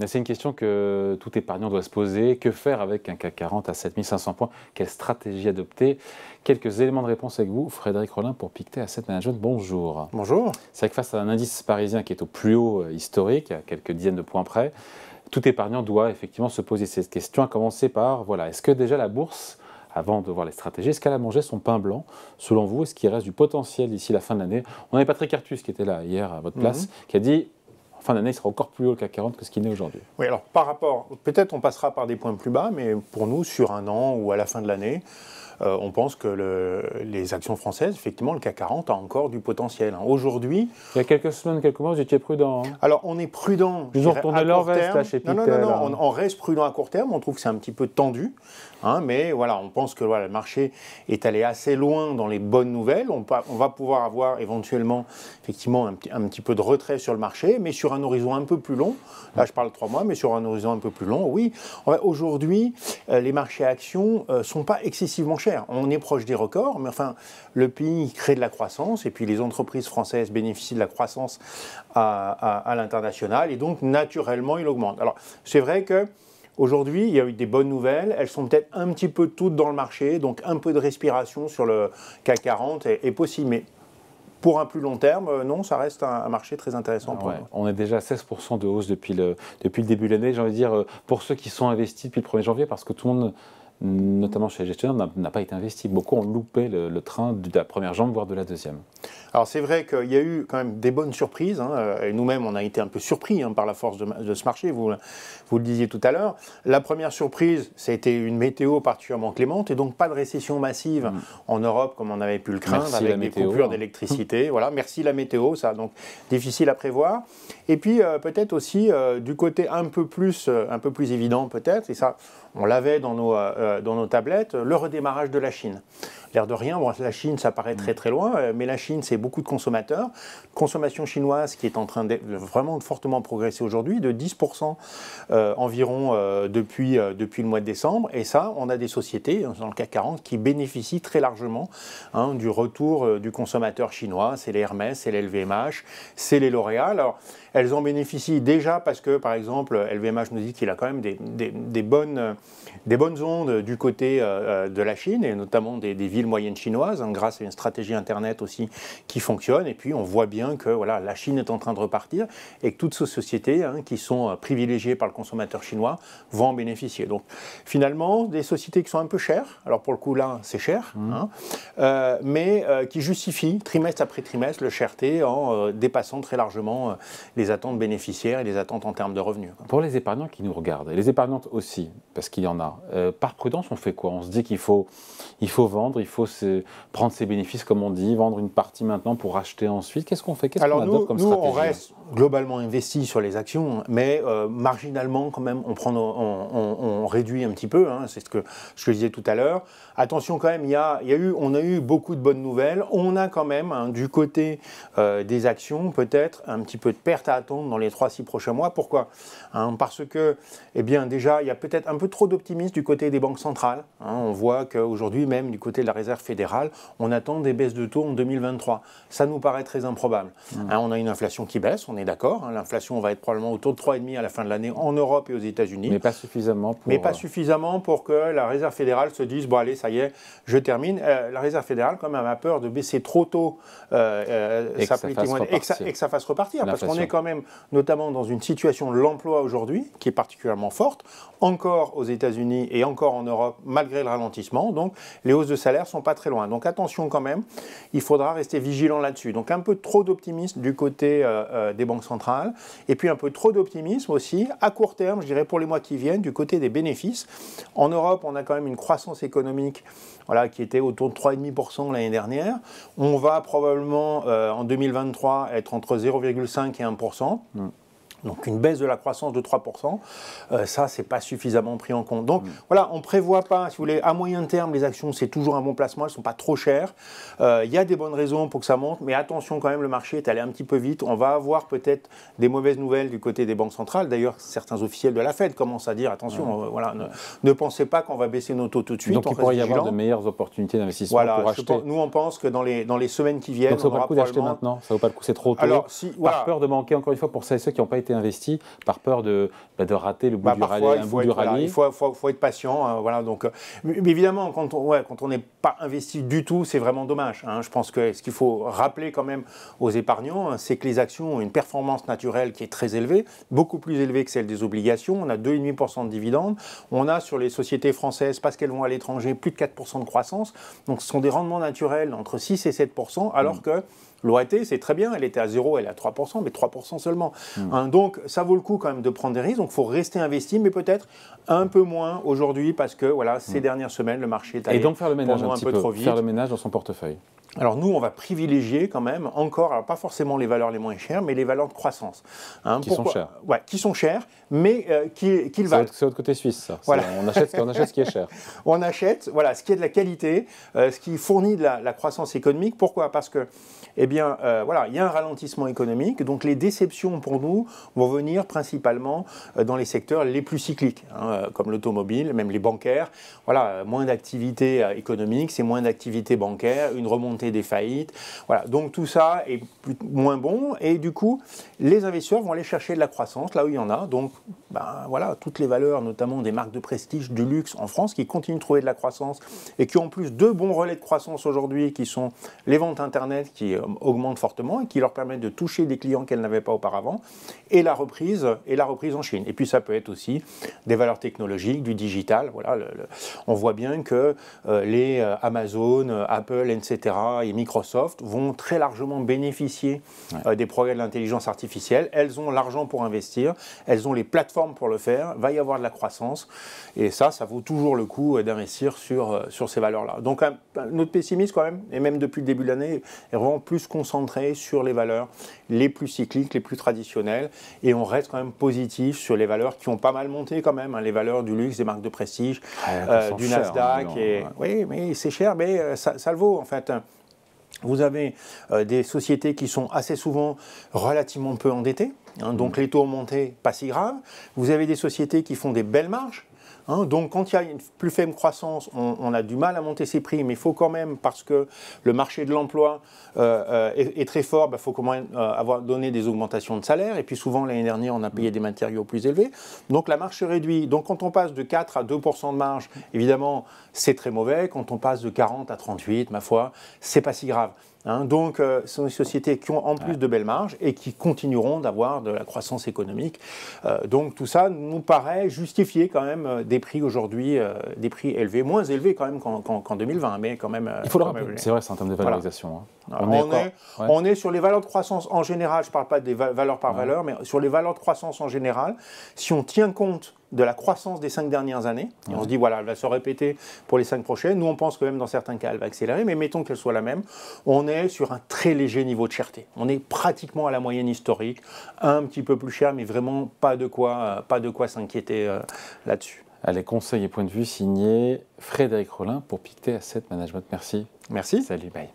Mais c'est une question que tout épargnant doit se poser. Que faire avec un CAC 40 à 7500 points? Quelle stratégie adopter? Quelques éléments de réponse avec vous. Frédéric Rollin pour Pictet Asset Management. Bonjour. Bonjour. C'est vrai que face à un indice parisien qui est au plus haut historique, à quelques dizaines de points près, tout épargnant doit effectivement se poser cette question, à commencer par, voilà, est-ce que déjà la bourse, avant de voir les stratégies, est-ce qu'elle a mangé son pain blanc? Selon vous, est-ce qu'il reste du potentiel d'ici la fin de l'année? On avait Patrick Artus qui était là hier à votre place, qui a dit, en fin d'année, il sera encore plus haut le CAC 40 que ce qu'il est aujourd'hui. Oui, alors par rapport, peut-être on passera par des points plus bas, mais pour nous, sur un an ou à la fin de l'année, on pense que les actions françaises, effectivement, le CAC 40 a encore du potentiel. Aujourd'hui... Il y a quelques semaines, quelques mois, vous étiez prudent. Alors, on est prudent. Ils ont retourné leur veste, là, chez Pictet. Non, on reste prudent à court terme. On trouve que c'est un petit peu tendu. Mais voilà, on pense que le marché est allé assez loin dans les bonnes nouvelles. On va pouvoir avoir éventuellement, effectivement, un petit peu de retrait sur le marché, mais sur un horizon un peu plus long. Là, je parle de 3 mois, mais sur un horizon un peu plus long, oui. Aujourd'hui, les marchés actions ne sont pas excessivement chers. On est proche des records, mais enfin, le pays crée de la croissance et puis les entreprises françaises bénéficient de la croissance à l'international et donc naturellement, il augmente. Alors, c'est vrai que aujourd'hui, il y a eu des bonnes nouvelles. Elles sont peut-être un petit peu toutes dans le marché, donc un peu de respiration sur le CAC 40 est possible. Mais pour un plus long terme, non, ça reste un marché très intéressant pour nous. On est déjà à 16% de hausse depuis le début de l'année, j'ai envie de dire, pour ceux qui sont investis depuis le 1er janvier, parce que tout le monde, notamment chez les gestionnaires, n'a pas été investi. Beaucoup ont loupé le train de la première jambe, voire de la deuxième. Alors c'est vrai qu'il y a eu quand même des bonnes surprises, et nous-mêmes on a été un peu surpris par la force de ce marché, vous le disiez tout à l'heure. La première surprise, ça a été une météo particulièrement clémente, et donc pas de récession massive en Europe comme on avait pu le craindre, merci avec des coupures d'électricité. Voilà, merci la météo, ça, donc difficile à prévoir. Et puis peut-être aussi du côté un peu plus évident peut-être, et ça on l'avait dans nos tablettes, le redémarrage de la Chine. L'air de rien, bon, la Chine, ça paraît très très loin, mais la Chine, c'est beaucoup de consommateurs. Consommation chinoise qui est en train de vraiment fortement progresser aujourd'hui, de 10% environ depuis le mois de décembre. Et ça, on a des sociétés dans le CAC 40 qui bénéficient très largement du retour du consommateur chinois. C'est les Hermès, c'est les LVMH, c'est les L'Oréal. Alors, elles en bénéficient déjà parce que, par exemple, LVMH nous dit qu'il a quand même des bonnes ondes du côté de la Chine, et notamment des villes moyennes chinoises, grâce à une stratégie Internet aussi qui fonctionne. Et puis, on voit bien que voilà, la Chine est en train de repartir et que toutes ces sociétés qui sont privilégiées par le consommateur chinois vont en bénéficier. Donc, finalement, des sociétés qui sont un peu chères, alors pour le coup, là, c'est cher, mais qui justifient, trimestre après trimestre, le cherté en dépassant très largement les attentes bénéficiaires et les attentes en termes de revenus. Pour les épargnants qui nous regardent, et les épargnantes aussi, parce qu'il y en a, par prudence, on fait quoi? On se dit qu'il faut vendre, il faut prendre ses bénéfices, comme on dit, vendre une partie maintenant pour racheter ensuite. Qu'est-ce qu'on fait? Qu'est-ce qu'on adopte comme stratégie? On reste globalement investi sur les actions, mais marginalement, quand même, on réduit un petit peu. C'est ce que je disais tout à l'heure. Attention quand même, on a eu beaucoup de bonnes nouvelles. On a quand même, du côté des actions, peut-être un petit peu de perte à attendre dans les 3-6 prochains mois. Pourquoi? Parce que, eh bien, déjà, il y a peut-être un peu trop d'optimisme du côté des banques centrales. On voit qu'aujourd'hui, même du côté de la Réserve fédérale, on attend des baisses de taux en 2023. Ça nous paraît très improbable. On a une inflation qui baisse, on est d'accord. L'inflation va être probablement autour de 3,5 à la fin de l'année en Europe et aux États-Unis. Mais pas suffisamment pour que la Réserve fédérale se dise, bon allez, ça y est, je termine. La Réserve fédérale, quand même, a peur de baisser trop tôt et que ça fasse repartir. Parce qu'on est quand même, notamment dans une situation de l'emploi aujourd'hui, qui est particulièrement forte, encore aux États-Unis et encore en Europe, malgré le ralentissement. Donc, les hausses de salaire ne sont pas très loin. Donc, attention quand même, il faudra rester vigilant là-dessus. Donc, un peu trop d'optimisme du côté des banques centrales, et puis un peu trop d'optimisme aussi, à court terme, je dirais pour les mois qui viennent, du côté des bénéfices. En Europe, on a quand même une croissance économique qui était autour de 3,5% l'année dernière. On va probablement, en 2023, être entre 0,5 et 1%. Donc une baisse de la croissance de 3%, ça, c'est pas suffisamment pris en compte. Donc voilà, on ne prévoit pas, si vous voulez, à moyen terme, les actions, c'est toujours un bon placement, elles ne sont pas trop chères. Il y a des bonnes raisons pour que ça monte, mais attention quand même, le marché est allé un petit peu vite. On va avoir peut-être des mauvaises nouvelles du côté des banques centrales. D'ailleurs, certains officiels de la Fed commencent à dire, attention, ne pensez pas qu'on va baisser nos taux tout de suite. Donc il pourrait y avoir de meilleures opportunités d'investissement pour acheter. Nous, on pense que dans les semaines qui viennent, donc ça ne vaut pas le coup d'acheter maintenant, ça ne vaut pas le coup, c'est trop tôt. Alors, par peur de manquer, encore une fois, pour celles et ceux qui n'ont pas été été investi par peur de rater le bout du parfois, rallye. Il faut être patient. Hein, voilà, donc, mais évidemment, quand on n'est pas investi du tout, c'est vraiment dommage. Hein. Je pense que ce qu'il faut rappeler quand même aux épargnants, c'est que les actions ont une performance naturelle qui est très élevée, beaucoup plus élevée que celle des obligations. On a 2,5% de dividendes. On a sur les sociétés françaises, parce qu'elles vont à l'étranger, plus de 4% de croissance. Donc ce sont des rendements naturels entre 6 et 7%, alors que l'OAT, c'est très bien, elle était à 0, elle est à 3%, mais 3% seulement. Hein, donc, ça vaut le coup quand même de prendre des risques. Donc, il faut rester investi, mais peut-être un peu moins aujourd'hui, parce que voilà, ces dernières semaines, le marché est allé et donc faire le ménage un peu trop vite. Faire le ménage dans son portefeuille. Alors nous, on va privilégier quand même encore, alors pas forcément les valeurs les moins chères, mais les valeurs de croissance. Hein, qui sont chères. Ouais, qui sont chères, mais qui valent. C'est votre côté suisse, ça. Voilà. On achète ce qui est cher. On achète, voilà, ce qui est de la qualité, ce qui fournit de la croissance économique. Pourquoi ? Parce que, eh bien, voilà, il y a un ralentissement économique, donc les déceptions pour nous vont venir principalement dans les secteurs les plus cycliques, hein, comme l'automobile, même les bancaires. Voilà, moins d'activité économique, c'est moins d'activité bancaire, une remontée des faillites. Voilà, donc tout ça est moins bon et du coup, les investisseurs vont aller chercher de la croissance là où il y en a. Donc, ben, voilà, toutes les valeurs, notamment des marques de prestige, du luxe en France, qui continuent de trouver de la croissance et qui ont en plus deux bons relais de croissance aujourd'hui, qui sont les ventes Internet qui augmentent fortement et qui leur permettent de toucher des clients qu'elles n'avaient pas auparavant, et la reprise en Chine. Et puis ça peut être aussi des valeurs technologiques, du digital. Voilà, on voit bien que les Amazon, Apple, etc. et Microsoft vont très largement bénéficier des progrès de l'intelligence artificielle. Elles ont l'argent pour investir, elles ont les plateformes pour le faire, va y avoir de la croissance, et ça vaut toujours le coup d'investir sur ces valeurs-là. Donc notre pessimisme quand même, et même depuis le début de l'année, est vraiment plus concentré sur les valeurs les plus cycliques, les plus traditionnelles, et on reste quand même positif sur les valeurs qui ont pas mal monté quand même, hein, les valeurs du luxe, des marques de prestige, du Nasdaq. Oui, mais c'est cher, mais ça le vaut en fait. Vous avez des sociétés qui sont assez souvent relativement peu endettées, hein, donc les taux ont monté, pas si grave. Vous avez des sociétés qui font des belles marges. Hein, donc quand il y a une plus faible croissance, on a du mal à monter ses prix, mais il faut quand même, parce que le marché de l'emploi est très fort, il faut quand même avoir donné des augmentations de salaire, et puis souvent l'année dernière on a payé des matériaux plus élevés, donc la marge se réduit. Donc quand on passe de 4 à 2% de marge, évidemment c'est très mauvais. Quand on passe de 40 à 38, ma foi, c'est pas si grave. Hein, donc, ce sont des sociétés qui ont en plus de belles marges et qui continueront d'avoir de la croissance économique. Donc, tout ça nous paraît justifier quand même des prix aujourd'hui, des prix élevés, moins élevés quand même qu'en 2020, mais quand même. Il faut le rappeler. C'est vrai, c'est en termes de valorisation. Voilà. On est sur les valeurs de croissance en général, je ne parle pas des valeurs par valeur, mais sur les valeurs de croissance en général, si on tient compte de la croissance des 5 dernières années, et on se dit, voilà, elle va se répéter pour les 5 prochaines. Nous, on pense que même dans certains cas, elle va accélérer, mais mettons qu'elle soit la même. On est sur un très léger niveau de cherté. On est pratiquement à la moyenne historique, un petit peu plus cher, mais vraiment pas de quoi s'inquiéter là-dessus. Allez, conseils et points de vue signés Frédéric Rollin pour Pictet Asset Management. Merci. Merci. Salut, bye.